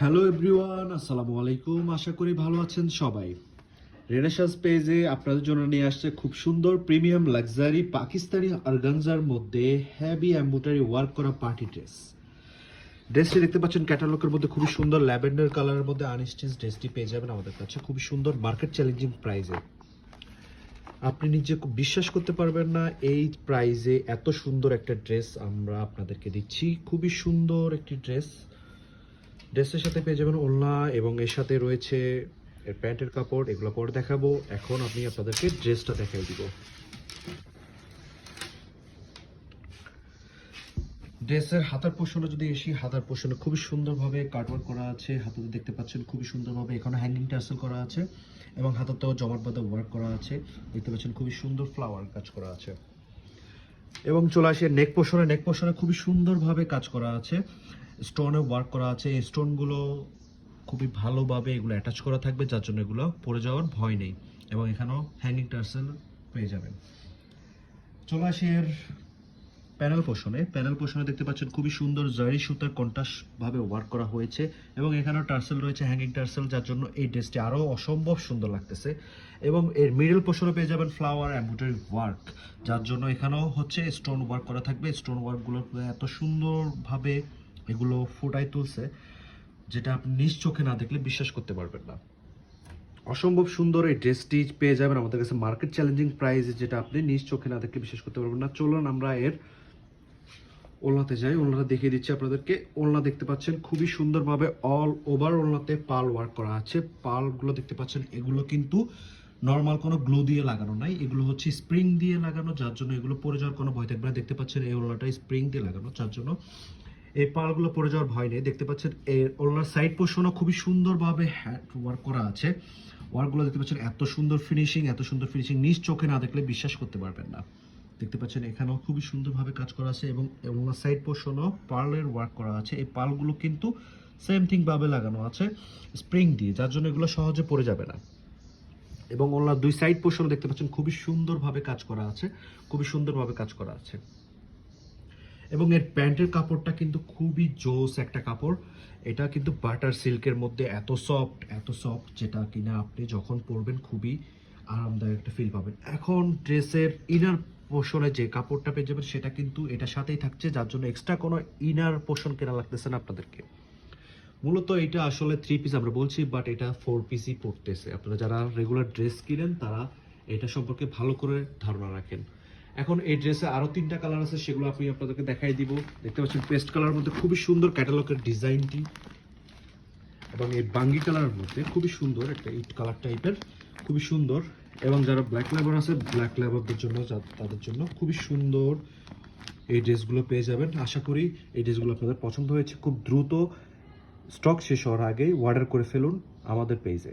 Hello everyone, আসসালামু আলাইকুম। আশা করি ভালো আছেন সবাই। রেনেসাঁস পেজে আপনাদের জন্য নিয়ে আসছে খুব সুন্দর প্রিমিয়াম লাক্সারি পাকিস্তানি অর্গানজার মধ্যে হেভি এমব্রয়ডারি ওয়ার্ক করা পার্টি ড্রেসটি দেখতে পাচ্ছেন ক্যাটালগের মধ্যে খুবই সুন্দর ল্যাভেন্ডার কালারের মধ্যে আনস্টিচ ড্রেসটি পেয়ে যাবেন আমাদের কাছে খুবই সুন্দর মার্কেট চ্যালেঞ্জিং প্রাইসে। আপনি নিজে বিশ্বাস করতে পারবেন না এই প্রাইসে এত সুন্দর একটা ড্রেস আমরা আপনাদেরকে দিচ্ছি। খুবই সুন্দর একটি ড্রেসের সাথে পেয়ে যাবেন ওড়না এবং এর সাথে রয়েছে এর প্যান্টের কাপড়। এগুলো পরে দেখাবো, এখন আমি আপনাদেরকে ড্রেসটা দেখাই দিব। ড্রেসের হাতার পোর্শনে যদি এসি, হাতার পোর্শনে খুবই সুন্দরভাবে কাটওয়ার্ক করা আছে। হাতাতে দেখতে পাচ্ছেন খুবই সুন্দরভাবে এখানে হ্যাঙ্গিং টার্সেল করা আছে এবং হাতাতেও জমাট বাঁধা ওয়ার্ক করা আছে। দেখতে পাচ্ছেন খুবই সুন্দর ফ্লাওয়ার কাজ করা আছে। এবং চলে আসে নেক পোর্শনে খুবই সুন্দরভাবে কাজ করা আছে, স্টোনে ওয়ার্ক করা আছে। এই স্টোনগুলো খুবই ভালোভাবে এগুলো অ্যাটাচ করা থাকবে, যার জন্য এগুলো পড়ে যাওয়ার ভয় নেই। এবং এখানেও হ্যাঙ্গিং টার্সেল পেয়ে যাবেন। চলে আসি এর প্যানেল পোর্শনে দেখতে পাচ্ছেন খুবই সুন্দর জারি সুতার কন্ট্রাস্ট ভাবে ওয়ার্ক করা হয়েছে এবং এখানেও টার্সেল রয়েছে, হ্যাঙ্গিং টার্সেল, যার জন্য এই ড্রেসটি আরো অসম্ভব সুন্দর লাগতেছে। এবং এর মিডল পোর্শনে পেয়ে যাবেন ফ্লাওয়ার এমব্রয়ডারি ওয়ার্ক, যার জন্য এখানেও হচ্ছে স্টোন ওয়ার্ক করা থাকবে। স্টোন ওয়ার্কগুলো এত সুন্দরভাবে এগুলো ফুটাই তুলছে, যেটা আপনি নিজ চোখে না দেখলে বিশ্বাস করতে পারবেন না। অসম্ভব সুন্দর এই ড্রেসটি পেয়ে যাবেন আমাদের কাছে মার্কেট চ্যালেঞ্জিং প্রাইস, যেটা আপনি নিজ চোখে না দেখলে বিশ্বাস করতে পারবেন না। চলুন আমরা এর ওলনাতে যাই, ওলনাটা দেখিয়ে দিচ্ছি আপনাদেরকে। ওলনা দেখতে পাচ্ছেন খুবই সুন্দরভাবে অল ওভার ওলনাতে পাল ওয়ার্ক করা আছে। পালগুলো দেখতে পাচ্ছেন এগুলো কিন্তু নর্মাল কোনো গ্লু দিয়ে লাগানো নাই, এগুলো হচ্ছে স্প্রিং দিয়ে লাগানো, যার জন্য এগুলো পড়ে যাওয়ার কোনো ভয় থাকবে না। দেখতে পাচ্ছেন এই ওলনাটা স্প্রিং দিয়ে লাগানো, যার জন্য এই পালগুলো পড়ে যাওয়ার ভয় নেই। দেখতে পাচ্ছেন এর ওলনার সাইড পোর্শনও খুবই সুন্দরভাবে হ্যান্ড ওয়ার্ক করা আছে। ওয়ার্কগুলো দেখতে পাচ্ছেন এত সুন্দর ফিনিশিং নিজ চোখে না দেখলে বিশ্বাস করতে পারবেন না। দেখতে পাচ্ছেন এখানেও খুবই সুন্দরভাবে কাজ করা আছে এবং ওনার সাইড পোর্শনও পার্লের ওয়ার্ক করা আছে। এই পার্লগুলো কিন্তু সেম থিং ভাবে লাগানো আছে স্প্রিং দিয়ে, যার জন্য এগুলো সহজে পড়ে যাবে না। এবং ওনার দুই সাইড পোর্শন দেখতে পাচ্ছেন খুবই সুন্দরভাবে কাজ করা আছে। এবং এর প্যান্টের কাপড়টা কিন্তু খুবই জোস একটা কাপড়। এটা কিন্তু বাটার সিল্কের মধ্যে এত সফট যেটা কিনা আপনি যখন পরবেন খুবই আরামদায়ক একটা ফিল পাবেন। এখন ড্রেসের ইনার পোর্শনে যে কাপড়টা পেয়ে যাবেন সেটা কিন্তু এটার সাথেই থাকছে, যার জন্য এক্সট্রা কোনো ইনার পোর্শন কেনা লাগতেছে না আপনাদেরকে। মূলত এটা আসলে 3 পিস আমরা বলছি, বাট এটা 4 পিসই পড়তেছে। আপনারা যারা রেগুলার ড্রেস কিনেন তারা এটা সম্পর্কে ভালো করে ধারণা রাখেন। এখন এই ড্রেসে আরো 3টা কালার আছে, সেগুলো আমি আপনাদেরকে দেখাই দিব। দেখতে পাচ্ছেন পেস্ট কালারের মধ্যে খুবই সুন্দর ক্যাটালগের ডিজাইনটি, এবং এই বাঙ্গি কালারের মধ্যে খুবই সুন্দর একটা ইট কালার টাইপের, খুবই সুন্দর। এবং যারা ব্ল্যাক লেবার আছে, ব্ল্যাক লেবারদের জন্য, তাদের জন্য খুবই সুন্দর এই ড্রেসগুলো পেয়ে যাবেন। আশা করি এই ড্রেসগুলো আপনাদের পছন্দ হয়েছে। খুব দ্রুত স্টক শেষ হওয়ার আগেই অর্ডার করে ফেলুন আমাদের পেজে।